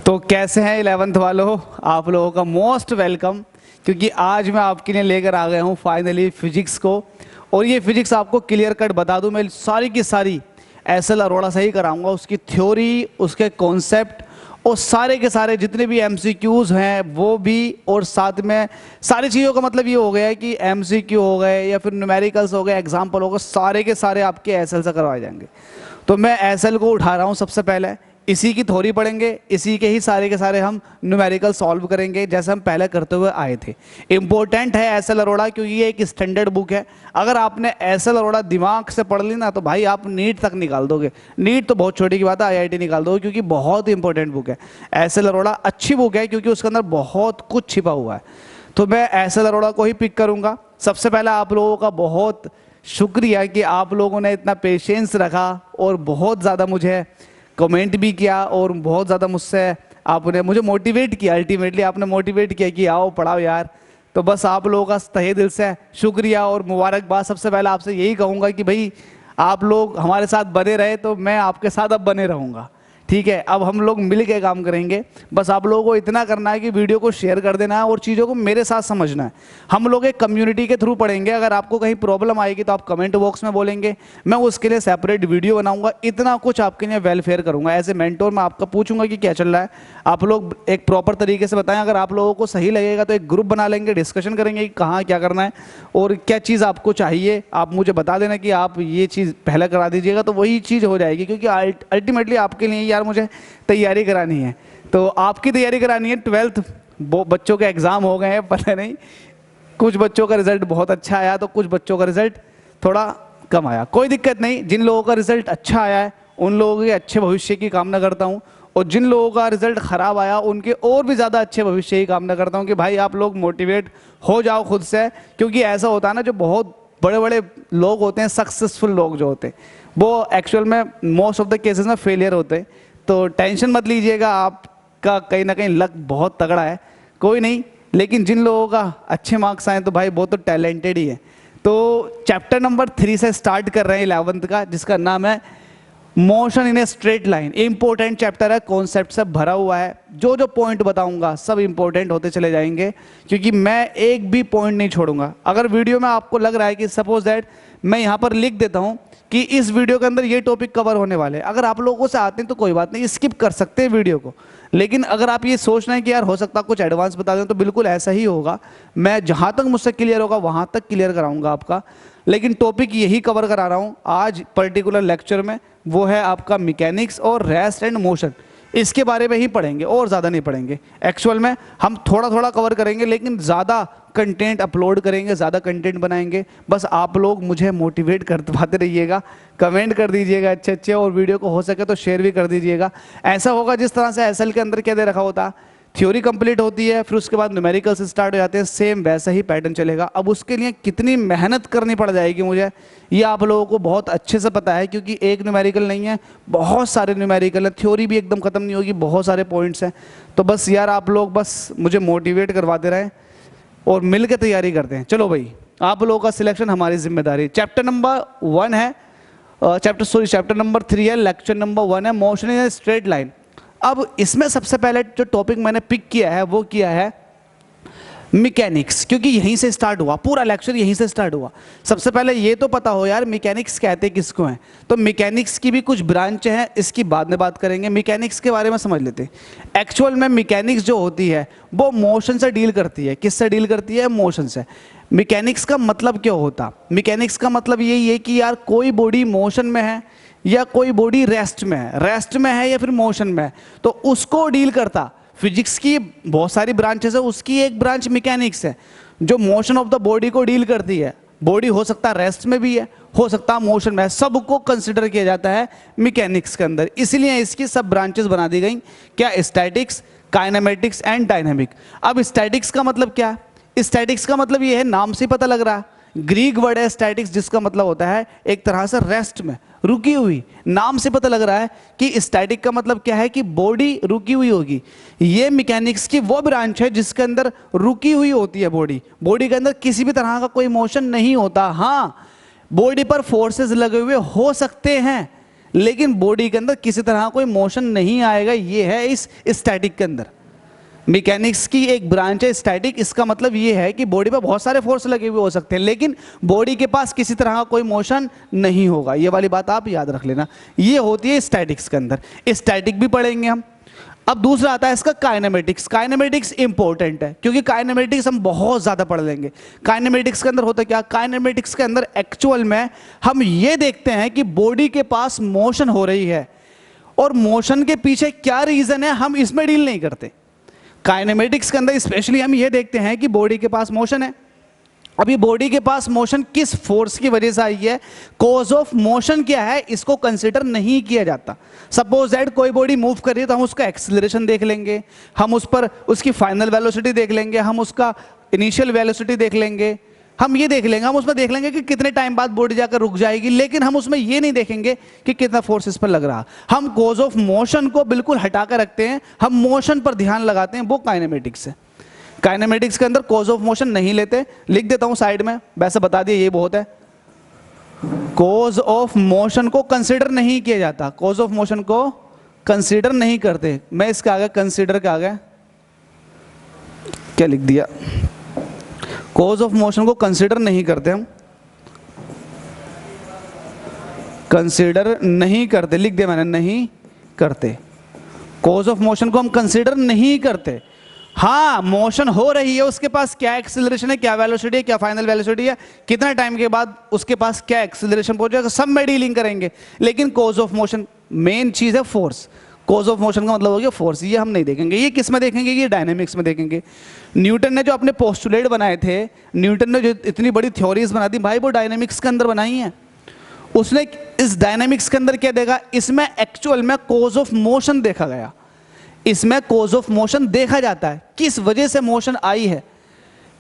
तो कैसे हैं 11th वालों, आप लोगों का मोस्ट वेलकम। क्योंकि आज मैं आपके लिए लेकर आ गया हूँ फाइनली फिजिक्स को। और ये फिजिक्स आपको क्लियर कट बता दूँ, मैं सारी की सारी एस.एल. अरोड़ा से ही कराऊंगा। उसकी थ्योरी, उसके कॉन्सेप्ट और सारे के सारे जितने भी एमसीक्यूज हैं वो भी, और साथ में सारी चीज़ों का मतलब ये हो गया है कि एमसीक्यू हो गए या फिर न्यूमेरिकल्स हो गए, एग्जाम्पल हो गए, सारे के सारे आपके एस.एल. से करवाए जाएंगे। तो मैं एस.एल. को उठा रहा हूँ सबसे पहले, इसी की थ्योरी पढ़ेंगे, इसी के ही सारे के सारे हम न्यूमेरिकल सॉल्व करेंगे जैसे हम पहले करते हुए आए थे। इंपॉर्टेंट है एस.एल. अरोड़ा क्योंकि ये एक स्टैंडर्ड बुक है। अगर आपने एस.एल. अरोड़ा दिमाग से पढ़ ली ना तो भाई आप नीट तक निकाल दोगे। नीट तो बहुत छोटी की बात है, आईआईटी निकाल दोगे, क्योंकि बहुत ही इंपॉर्टेंट बुक है एस.एल. अरोड़ा। अच्छी बुक है क्योंकि उसके अंदर बहुत कुछ छिपा हुआ है। तो मैं एस.एल. अरोड़ा को ही पिक करूंगा। सबसे पहले आप लोगों का बहुत शुक्रिया कि आप लोगों ने इतना पेशेंस रखा और बहुत ज़्यादा मुझे कमेंट भी किया और बहुत ज़्यादा मुझसे आपने मुझे मोटिवेट किया। अल्टीमेटली आपने मोटिवेट किया कि आओ पढ़ाओ यार। तो बस आप लोगों का तहे दिल से शुक्रिया और मुबारकबाद। सबसे पहले आपसे यही कहूँगा कि भाई आप लोग हमारे साथ बने रहे तो मैं आपके साथ अब बने रहूँगा। ठीक है, अब हम लोग मिल के काम करेंगे। बस आप लोगों को इतना करना है कि वीडियो को शेयर कर देना है और चीज़ों को मेरे साथ समझना है। हम लोग एक कम्युनिटी के थ्रू पढ़ेंगे। अगर आपको कहीं प्रॉब्लम आएगी तो आप कमेंट बॉक्स में बोलेंगे, मैं उसके लिए सेपरेट वीडियो बनाऊंगा। इतना कुछ आपके लिए वेलफेयर करूंगा। एज ए मेंटोर मैं आपका पूछूंगा कि क्या चल रहा है, आप लोग एक प्रॉपर तरीके से बताएं। अगर आप लोगों को सही लगेगा तो एक ग्रुप बना लेंगे, डिस्कशन करेंगे कि कहाँ क्या करना है और क्या चीज़ आपको चाहिए। आप मुझे बता देना कि आप ये चीज़ पहले करा दीजिएगा तो वही चीज़ हो जाएगी। क्योंकि अल्टीमेटली आपके लिए यार मुझे तैयारी करानी है। तो आपकी तैयारी करानी है। 12th बच्चों के एग्ज़ाम हो गए हैं, पता नहीं कुछ बच्चों का रिजल्ट बहुत अच्छा आया तो कुछ बच्चों का रिजल्ट थोड़ा कम आया। कोई दिक्कत नहीं, जिन लोगों का रिजल्ट अच्छा आया है उन लोगों के अच्छे भविष्य की कामना करता हूँ, और जिन लोगों का रिजल्ट ख़राब आया उनके और भी ज़्यादा अच्छे भविष्य की कामना करता हूँ कि भाई आप लोग मोटिवेट हो जाओ खुद से। क्योंकि ऐसा होता है ना, जो बहुत बड़े बड़े लोग होते हैं, सक्सेसफुल लोग जो होते हैं, वो एक्चुअल में मोस्ट ऑफ द केसेस में फेलियर होते हैं। तो टेंशन मत लीजिएगा, आपका कहीं ना कहीं लक बहुत तगड़ा है, कोई नहीं। लेकिन जिन लोगों का अच्छे मार्क्स आए तो भाई वो तो टैलेंटेड ही है। तो चैप्टर नंबर 3 से स्टार्ट कर रहे हैं 11th का, जिसका नाम है motion in a straight line. Important chapter है, कॉन्सेप्ट से भरा हुआ है। जो जो पॉइंट बताऊंगा सब इंपॉर्टेंट होते चले जाएंगे, क्योंकि मैं एक भी पॉइंट नहीं छोड़ूंगा। अगर वीडियो में आपको लग रहा है कि सपोज दैट मैं यहाँ पर लिख देता हूँ कि इस वीडियो के अंदर ये टॉपिक कवर होने वाले हैं, अगर आप लोगों से आते हैं तो कोई बात नहीं, स्किप कर सकते हैं वीडियो को। लेकिन अगर आप ये सोच रहे हैं कि यार हो सकता है कुछ एडवांस बता दें, तो बिल्कुल ऐसा ही होगा। मैं जहाँ तक मुझसे क्लियर होगा वहाँ तक क्लियर कराऊंगा आपका। लेकिन टॉपिक यही कवर करा रहा हूँ आज पर्टिकुलर लेक्चर में, वो है आपका मैकेनिक्स और रेस्ट एंड मोशन। इसके बारे में ही पढ़ेंगे और ज़्यादा नहीं पढ़ेंगे। एक्चुअल में हम थोड़ा थोड़ा कवर करेंगे, लेकिन ज़्यादा कंटेंट अपलोड करेंगे, ज़्यादा कंटेंट बनाएंगे। बस आप लोग मुझे मोटिवेट करवाते रहिएगा, कमेंट कर दीजिएगा अच्छे अच्छे, और वीडियो को हो सके तो शेयर भी कर दीजिएगा। ऐसा होगा जिस तरह से एस.एल. के अंदर क्या दे रखा होता, थ्योरी कंप्लीट होती है, फिर उसके बाद न्यूमेरिकल्स स्टार्ट हो जाते हैं, सेम वैसा ही पैटर्न चलेगा। अब उसके लिए कितनी मेहनत करनी पड़ जाएगी मुझे, ये आप लोगों को बहुत अच्छे से पता है। क्योंकि एक न्यूमेरिकल नहीं है, बहुत सारे न्यूमेरिकल है, थ्योरी भी एकदम खत्म नहीं होगी, बहुत सारे पॉइंट्स हैं। तो बस यार आप लोग बस मुझे मोटिवेट करवाते रहें और मिल के तैयारी करते हैं। चलो भाई, आप लोगों का सिलेक्शन हमारी जिम्मेदारी। चैप्टर नंबर 1 है, चैप्टर नंबर 3 है, लेक्चर नंबर 1 है मोशन इन स्ट्रेट लाइन। अब इसमें सबसे पहले जो टॉपिक मैंने पिक किया है वो किया है मैकेनिक्स, क्योंकि यहीं से स्टार्ट हुआ, पूरा लेक्चर यहीं से स्टार्ट हुआ। सबसे पहले ये तो पता हो यार मैकेनिक्स कहते किसको हैं। तो मैकेनिक्स की भी कुछ ब्रांच हैं, इसकी बाद में बात करेंगे। मैकेनिक्स के बारे में समझ लेते हैं। एक्चुअल में मैकेनिक्स जो होती है वो मोशन से डील करती है। किससे डील करती है? मोशन से। मैकेनिक्स का मतलब क्या होता? मैकेनिक्स का मतलब यही है कि यार कोई बॉडी मोशन में है या कोई बॉडी रेस्ट में है या फिर मोशन में है, तो उसको डील करता। फिजिक्स की बहुत सारी ब्रांचेस है, उसकी एक ब्रांच मैकेनिक्स है जो मोशन ऑफ द बॉडी को डील करती है। बॉडी हो सकता है रेस्ट में भी है, हो सकता है मोशन में है, सबको कंसिडर किया जाता है मैकेनिक्स के अंदर। इसलिए इसकी सब ब्रांचेस बना दी गई। क्या? Statics, kinematics and dynamic. अब स्टैटिक्स का मतलब क्या है? स्टैटिक्स का मतलब ये है, नाम से पता लग रहा है, ग्रीक वर्ड है स्टैटिक्स, जिसका मतलब होता है एक तरह से रेस्ट में, रुकी हुई। नाम से पता लग रहा है कि स्टैटिक का मतलब क्या है कि बॉडी रुकी हुई होगी। ये मैकेनिक्स की वो ब्रांच है जिसके अंदर रुकी हुई होती है बॉडी। बॉडी के अंदर किसी भी तरह का कोई मोशन नहीं होता। हाँ, बॉडी पर फोर्सेस लगे हुए हो सकते हैं, लेकिन बॉडी के अंदर किसी तरह कोई मोशन नहीं आएगा। ये है इस स्टैटिक के अंदर। मैकेनिक्स की एक ब्रांच है स्टैटिक। इसका मतलब ये है कि बॉडी पर बहुत सारे फोर्स लगे हुए हो सकते हैं, लेकिन बॉडी के पास किसी तरह का कोई मोशन नहीं होगा। ये वाली बात आप याद रख लेना, ये होती है स्टैटिक्स के अंदर। स्टैटिक भी पढ़ेंगे हम। अब दूसरा आता है इसका काइनेमेटिक्स। काइनेमेटिक्स इंपॉर्टेंट है क्योंकि काइनेमेटिक्स हम बहुत ज़्यादा पढ़ लेंगे। काइनेमेटिक्स के अंदर होता क्या, काइनेमेटिक्स के अंदर एक्चुअल में हम ये देखते हैं कि बॉडी के पास मोशन हो रही है और मोशन के पीछे क्या रीज़न है, हम इसमें डील नहीं करते। काइनेमेटिक्स के अंदर स्पेशली हम ये देखते हैं कि बॉडी के पास मोशन है। अभी बॉडी के पास मोशन किस फोर्स की वजह से आई है, कॉज ऑफ मोशन क्या है, इसको कंसिडर नहीं किया जाता। सपोज दैट कोई बॉडी मूव कर रही है तो हम उसका एक्सीलरेशन देख लेंगे, हम उस पर उसकी फाइनल वेलोसिटी देख लेंगे, हम उसका इनिशियल वेलोसिटी देख लेंगे, हम ये देख लेंगे, हम उसमें देख लेंगे कि कितने टाइम बाद बॉडी जाकर रुक जाएगी, लेकिन हम उसमें ये नहीं देखेंगे कि कितना फोर्स इस पर लग रहा। हम कॉज ऑफ मोशन को बिल्कुल हटा कर रखते हैं, हम मोशन पर ध्यान लगाते हैं, वो काइनेमेटिक्स है। काइनेमेटिक्स के अंदर कॉज ऑफ मोशन नहीं लेते। लिख देता हूं साइड में, वैसे बता दिया ये बहुत है। कॉज ऑफ मोशन को कंसीडर नहीं किया जाता, कॉज ऑफ मोशन को कंसीडर नहीं करते। मैं इसके आगे कंसीडर के आगे क्या लिख दिया, कॉज ऑफ मोशन को कंसीडर नहीं करते, हम कंसीडर नहीं करते, लिख दिया मैंने, नहीं करते। कॉज ऑफ मोशन को हम कंसीडर नहीं करते। हाँ, मोशन हो रही है, उसके पास क्या एक्सीलरेशन है, क्या वेलोसिटी है, क्या फाइनल वेलोसिटी है, कितना टाइम के बाद उसके पास क्या एक्सीलरेशन पहुंचेगा, सब में डीलिंग करेंगे। लेकिन कॉज ऑफ मोशन मेन चीज है फोर्स। कॉज ऑफ मोशन का मतलब हो गया फोर्स, ये हम नहीं देखेंगे। ये किस में देखेंगे, ये डायनेमिक्स में देखेंगे। न्यूटन ने जो अपने पोस्टुलेट बनाए थे, न्यूटन ने जो इतनी बड़ी थ्योरीज बना दी भाई, वो डायनेमिक्स के अंदर बनाई हैं। उसने इस डायनेमिक्स के अंदर क्या देखा, इसमें एक्चुअल में कॉज ऑफ मोशन देखा गया। इसमें कॉज ऑफ मोशन देखा जाता है, किस वजह से मोशन आई है।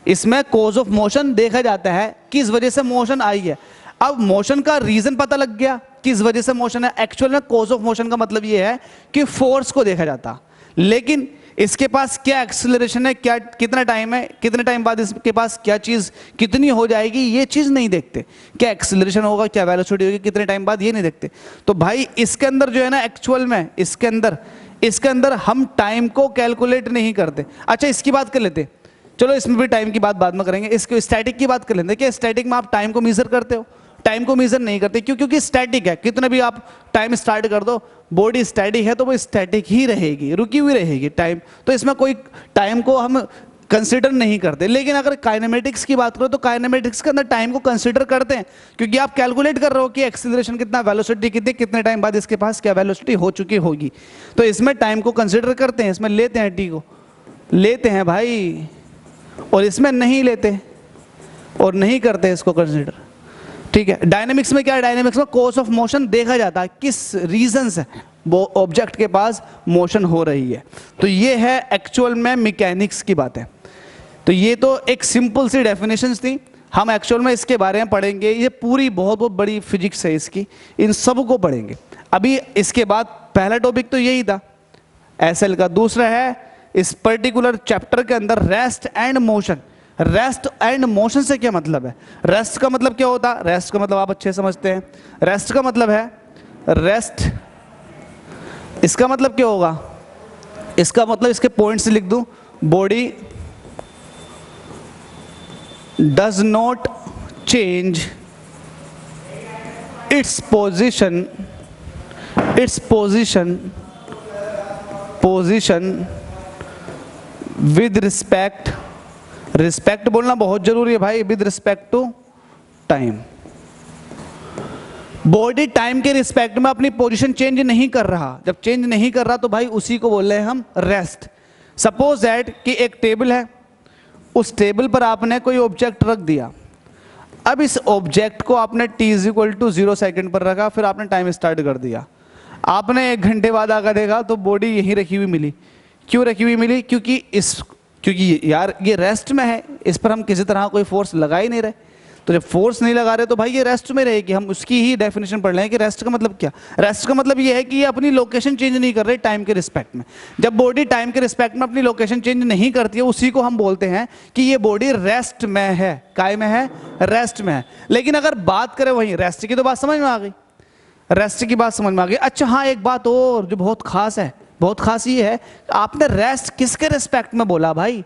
इसमें कॉज ऑफ मोशन देखा जाता है, किस वजह से मोशन आई है। अब मोशन का रीजन पता लग गया, किस वजह से मोशन है। एक्चुअल में कॉज ऑफ मोशन का मतलब यह है कि फोर्स को देखा जाता, लेकिन इसके पास क्या एक्सेलरेशन है, क्या कितना टाइम है, कितने टाइम बाद इसके पास क्या चीज कितनी हो जाएगी, ये चीज नहीं देखते। क्या एक्सेलरेशन होगा, क्या वेलोसिटी होगी, कितने टाइम बाद, ये नहीं देखते। तो भाई इसके अंदर जो है ना, एक्चुअल में इसके अंदर हम टाइम को कैलकुलेट नहीं करते। अच्छा, इसकी बात कर लेते, चलो इसमें भी टाइम की बात बाद में करेंगे। इसके स्टैटिक की बात कर लेते। क्या स्टैटिक में आप टाइम को मेजर करते हो? टाइम को मेजर नहीं करते। क्यों? क्योंकि स्टैटिक है। कितना भी आप टाइम स्टार्ट कर दो, बॉडी स्टैटिक है तो वो स्टैटिक ही रहेगी, रुकी हुई रहेगी टाइम। तो इसमें कोई टाइम को हम कंसिडर नहीं करते। लेकिन अगर काइनेमेटिक्स की बात करो तो काइनेमेटिक्स के अंदर टाइम को कंसिडर करते हैं, क्योंकि आप कैलकुलेट कर रहे हो कि एक्सीलरेशन कितना, वेलोसिटी कितनी, कितने टाइम बाद इसके पास क्या वेलोसिटी हो चुकी होगी। तो इसमें टाइम को कंसिडर करते हैं, इसमें लेते हैं, टी को लेते हैं भाई, और इसमें नहीं लेते और नहीं करते इसको कंसिडर। ठीक है। डायनेमिक्स में क्या है, डायनेमिक्स में कॉज ऑफ मोशन देखा जाता है, किस रीजन से वो ऑब्जेक्ट के पास मोशन हो रही है। तो ये है एक्चुअल में मैकेनिक्स की बात है। तो ये तो एक सिंपल सी डेफिनेशंस थी, हम एक्चुअल में इसके बारे में पढ़ेंगे। ये पूरी बहुत बहुत बड़ी फिजिक्स है इसकी, इन सब को पढ़ेंगे। अभी इसके बाद पहला टॉपिक तो यही था एसएल का। दूसरा है इस पर्टिकुलर चैप्टर के अंदर rest and motion. Rest and motion से क्या मतलब है? रेस्ट का मतलब क्या होता है? रेस्ट का मतलब आप अच्छे समझते हैं। रेस्ट का मतलब है रेस्ट, इसका मतलब क्या होगा? इसका मतलब इसके पॉइंट्स लिख दूं, body does not change its position with respect, respect बोलना बहुत जरूरी है भाई, with respect to time. Body time के रिस्पेक्ट में अपनी पोजीशन चेंज नहीं कर रहा। जब चेंज नहीं कर रहा तो भाई उसी को बोल रहे हैं हम रेस्ट। सपोज दैट कि एक टेबल है, उस टेबल पर आपने कोई ऑब्जेक्ट रख दिया। अब इस ऑब्जेक्ट को आपने t=0 सेकंड पर रखा, फिर आपने टाइम स्टार्ट कर दिया। आपने 1 घंटे बाद आकर देखा तो बॉडी यहीं रखी हुई मिली। क्यों रखी हुई मिली? क्योंकि यार ये रेस्ट में है, इस पर हम किसी तरह कोई फोर्स लगा ही नहीं रहे। तो जब फोर्स नहीं लगा रहे तो भाई ये रेस्ट में रहेगी। हम उसकी ही डेफिनेशन पढ़ रहे हैं कि रेस्ट का मतलब क्या। रेस्ट का मतलब ये है कि ये अपनी लोकेशन चेंज नहीं कर रहे टाइम के रिस्पेक्ट में। जब बॉडी टाइम के रिस्पेक्ट में अपनी लोकेशन चेंज नहीं करती है, उसी को हम बोलते हैं कि ये बॉडी रेस्ट में है। काय में है? रेस्ट में है। लेकिन अगर बात करें, वहीं रेस्ट की तो बात समझ में आ गई। रेस्ट की बात समझ में आ गई। अच्छा हाँ, एक बात और जो बहुत खास है, बहुत खास ये है, आपने रेस्ट किसके रिस्पेक्ट में बोला भाई?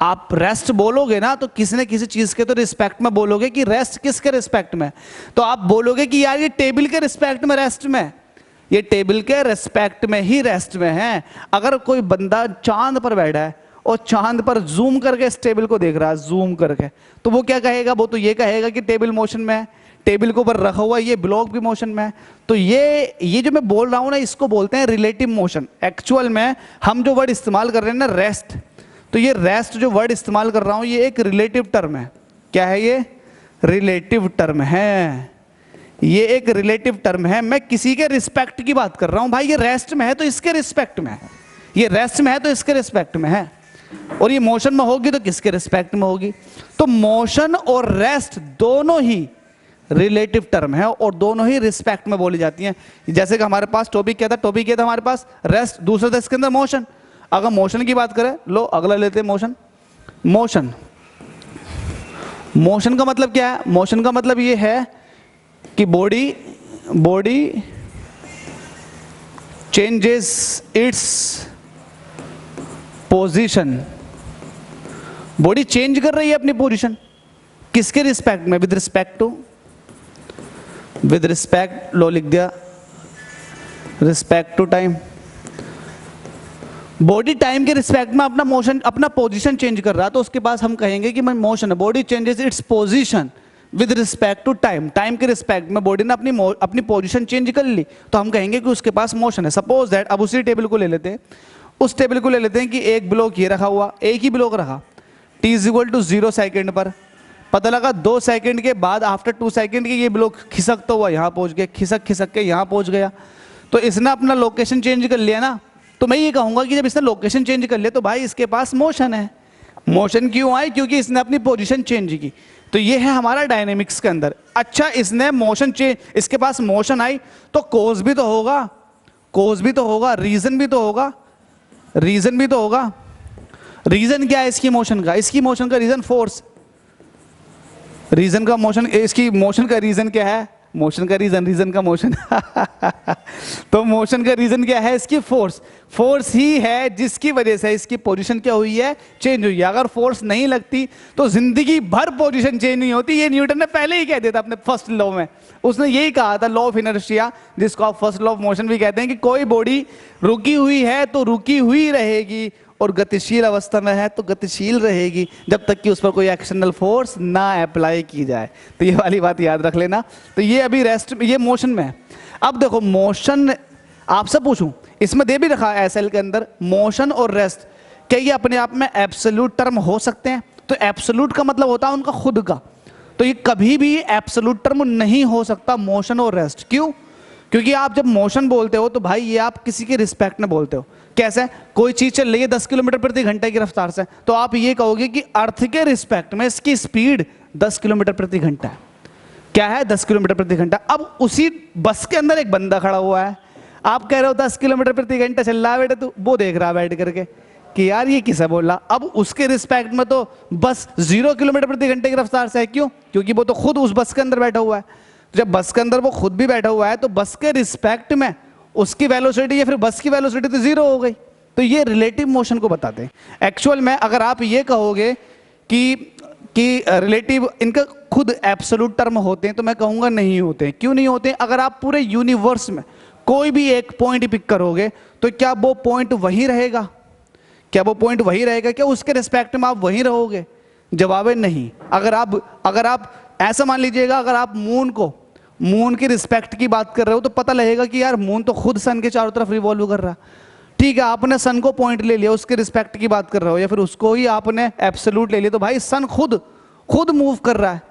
आप रेस्ट बोलोगे ना तो किसी न किसी चीज के तो रिस्पेक्ट में बोलोगे कि रेस्ट किसके रिस्पेक्ट में। तो आप बोलोगे कि यार ये टेबल के रिस्पेक्ट में रेस्ट में, ये टेबल के रिस्पेक्ट में ही रेस्ट में है। अगर कोई बंदा चांद पर बैठा है और चांद पर जूम करके इस टेबल को देख रहा है, जूम करके, तो वो क्या कहेगा? वो तो ये कहेगा कि टेबल मोशन में है, टेबल के ऊपर रखा हुआ ये ब्लॉक भी मोशन में है। तो ये जो मैं बोल रहा हूं ना, इसको बोलते हैं रिलेटिव मोशन। एक्चुअल में हम जो वर्ड इस्तेमाल कर रहे हैं ना रेस्ट, तो ये रेस्ट जो वर्ड इस्तेमाल कर रहा हूं ये एक रिलेटिव टर्म है। क्या है ये? रिलेटिव टर्म है। ये एक रिलेटिव टर्म है। मैं किसी के रिस्पेक्ट की बात कर रहा हूं भाई। ये रेस्ट में है तो इसके रिस्पेक्ट में है, ये रेस्ट में है तो इसके रिस्पेक्ट में है, और ये मोशन में होगी तो किसके रिस्पेक्ट में होगी? तो मोशन और रेस्ट दोनों ही रिलेटिव टर्म है और दोनों ही रिस्पेक्ट में बोली जाती हैं। जैसे कि हमारे पास टॉपिक क्या था? टॉपिक क्या था हमारे पास? रेस्ट। दूसरा था इसके अंदर मोशन। अगर मोशन की बात करें, लो अगला लेते हैं मोशन। मोशन, मोशन का मतलब क्या है? मोशन का मतलब ये है कि body changes its position. Body change कर रही है अपनी पोजीशन, किसके रिस्पेक्ट में? With respect to, with respect, लो लिख दिया, respect to time. Body time के रिस्पेक्ट में अपना मोशन, अपना पोजीशन चेंज कर रहा है तो उसके पास हम कहेंगे कि मैं मोशन है। Body changes its position with respect to time. Time के रिस्पेक्ट में बॉडी ने अपनी पोजीशन चेंज कर ली तो हम कहेंगे कि उसके पास मोशन है। सपोज दैट, अब उसी टेबल को ले लेते हैं, उस टेबल को ले लेते हैं कि एक ब्लॉक ये रखा हुआ, एक ही ब्लॉक रखा, t is equal to 0 second पर। पता लगा 2 सेकेंड के बाद, आफ्टर 2 सेकेंड के, ये ब्लॉक खिसकता हुआ यहाँ पहुँच गया, खिसक के यहाँ पहुँच गया। तो इसने अपना लोकेशन चेंज कर लिया ना। तो मैं ये कहूँगा कि जब इसने लोकेशन चेंज कर लिया तो भाई इसके पास मोशन है। मोशन क्यों आई? क्योंकि इसने अपनी पोजीशन चेंज की। तो ये है हमारा डायनेमिक्स के अंदर। अच्छा, इसने मोशन चेंज, इसके पास मोशन आई तो कोज भी तो होगा, कोज भी तो होगा, रीजन भी तो होगा, रीजन भी तो होगा। रीजन क्या है इसकी मोशन का? इसकी मोशन का रीजन फोर्स। रीजन का मोशन, इसकी मोशन का रीजन क्या है? मोशन का रीजन, रीजन का मोशन। तो मोशन का रीजन क्या है? इसकी फोर्स। फोर्स ही है जिसकी वजह से इसकी पोजीशन क्या हुई है? चेंज हुई है। अगर फोर्स नहीं लगती तो जिंदगी भर पोजीशन चेंज नहीं होती। ये न्यूटन ने पहले ही कह दिया था अपने फर्स्ट लॉ में। उसने यही कहा था, लॉ ऑफ इनर्शिया, जिसको आप फर्स्ट लॉ ऑफ मोशन भी कहते हैं, कि कोई बॉडी रुकी हुई है तो रुकी हुई रहेगी और गतिशील अवस्था में है तो गतिशील रहेगी जब तक कि उस पर कोई एक्सटर्नल फोर्स ना अप्लाई की जाए। तो ये वाली बात याद रख लेना। तो ये अभी रेस्ट, ये मोशन में है। अब देखो मोशन, आपसे पूछूं, इसमें दे भी रखा है एसएल के अंदर, मोशन और रेस्ट, क्या ये अपने आप में एब्सोल्यूट टर्म हो सकते हैं? तो एब्सोल्यूट का मतलब होता है उनका खुद का। तो ये कभी भी एब्सोल्यूट टर्म नहीं हो सकता मोशन और रेस्ट। क्यों? क्योंकि आप जब मोशन बोलते हो तो भाई ये आप किसी के रिस्पेक्ट में बोलते हो। कैसे? कोई चीज चल रही है 10 किलोमीटर प्रति घंटे की रफ्तार से, तो आप ये कहोगे कि अर्थ के रिस्पेक्ट में इसकी स्पीड 10 किलोमीटर प्रति घंटा है। क्या है? 10 किलोमीटर प्रति घंटा। अब उसी बस के अंदर एक बंदा खड़ा हुआ है, आप कह रहे हो 10 किलोमीटर प्रति घंटा चल रहा है बेटा, तो वो देख रहा है बैठ करके कि यार ये किसे बोल रहा। अब उसके रिस्पेक्ट में तो बस 0 किलोमीटर प्रति घंटे की रफ्तार से है। क्यों? क्योंकि वो तो खुद उस बस के अंदर बैठा हुआ है। तो जब बस के अंदर वो खुद भी बैठा हुआ है तो बस के रिस्पेक्ट में उसकी वेलोसिटी या फिर बस की वेलोसिटी तो 0 हो गई। तो ये रिलेटिव मोशन को बताते हैं। एक्चुअल में अगर आप ये कहोगे कि रिलेटिव इनका खुद एब्सोल्यूट टर्म होते हैं तो मैं कहूँगा नहीं होते हैं। क्यों नहीं होते? अगर आप पूरे यूनिवर्स में कोई भी एक पॉइंट पिक करोगे तो क्या वो पॉइंट वही रहेगा? क्या वो पॉइंट वही रहेगा? क्या उसके रिस्पेक्ट में आप वही रहोगे? जवाब है नहीं। अगर आप ऐसा मान लीजिएगा, अगर आप मून की रिस्पेक्ट की बात कर रहे हो तो पता लगेगा कि यार मून तो खुद सन के चारों तरफ रिवॉल्व कर रहा है। ठीक है, आपने सन को पॉइंट ले लिया, उसके रिस्पेक्ट की बात कर रहे हो, या फिर उसको ही आपने एब्सोल्यूट ले लिया, तो भाई सन खुद मूव कर रहा है।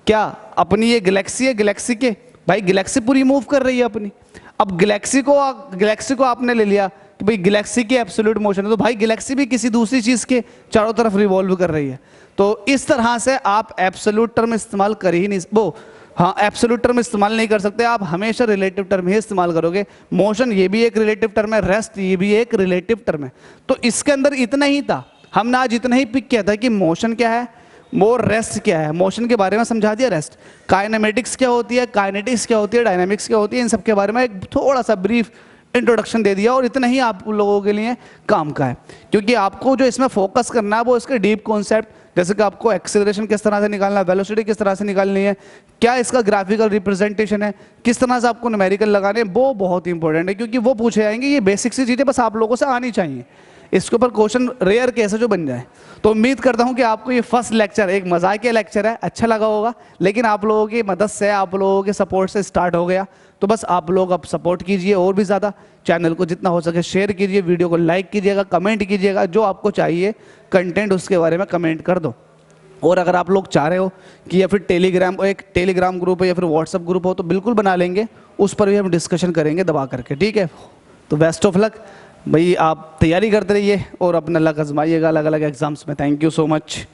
क्या अपनी ये गैलेक्सी है, गैलेक्सी के भाई गैलेक्सी पूरी मूव कर रही है अपनी। अब गैलेक्सी को आपने ले लिया कि भाई गैलेक्सी की एब्सोल्यूट मोशन है, तो भाई गैलेक्सी भी किसी दूसरी चीज के चारों तरफ रिवॉल्व कर रही है। तो इस तरह से आप एब्सोल्यूट टर्म इस्तेमाल कर ही नहीं, एब्सोल्यूट टर्म इस्तेमाल नहीं कर सकते। आप हमेशा रिलेटिव टर्म ही इस्तेमाल करोगे। मोशन ये भी एक रिलेटिव टर्म है, रेस्ट ये भी एक रिलेटिव टर्म है। तो इसके अंदर इतना ही था, हमने आज इतना ही पिक किया था कि मोशन क्या है, मोर रेस्ट क्या है, मोशन के बारे में समझा दिया, रेस्ट, काइनेमेटिक्स क्या होती है, काइनेटिक्स क्या होती है, डायनामिक्स क्या होती है, इन सब के बारे में एक थोड़ा सा ब्रीफ इंट्रोडक्शन दे दिया और इतना ही आप लोगों के लिए काम का है। क्योंकि आपको जो इसमें फोकस करना है वो इसके डीप कॉन्सेप्ट, जैसे कि आपको एक्सेलरेशन किस तरह से निकालना है, वेलोसिटी किस तरह से निकालनी है, क्या इसका ग्राफिकल रिप्रेजेंटेशन है, किस तरह से आपको न्यूमेरिकल लगाने हैं, वो बहुत इंपॉर्टेंट है। क्योंकि वो पूछे जाएंगे, ये बेसिक सी चीज़ें बस आप लोगों से आनी चाहिए, इसके ऊपर क्वेश्चन रेयर केस है जो बन जाए। तो उम्मीद करता हूं कि आपको ये फर्स्ट लेक्चर एक मजाकिया लेक्चर है, अच्छा लगा होगा, लेकिन आप लोगों की मदद से, आप लोगों के सपोर्ट से स्टार्ट हो गया। तो बस आप लोग अब सपोर्ट कीजिए और भी ज़्यादा, चैनल को जितना हो सके शेयर कीजिए, वीडियो को लाइक कीजिएगा, कमेंट कीजिएगा, जो आपको चाहिए कंटेंट उसके बारे में कमेंट कर दो। और अगर आप लोग चाह रहे हो कि या फिर एक टेलीग्राम ग्रुप है या फिर व्हाट्सअप ग्रुप हो तो बिल्कुल बना लेंगे, उस पर भी हम डिस्कशन करेंगे दबा करके, ठीक है। तो बेस्ट ऑफ लक भाई, आप तैयारी करते रहिए और अपना लक आजमाइएगा अलग अलग एग्जाम्स में। Thank you so much.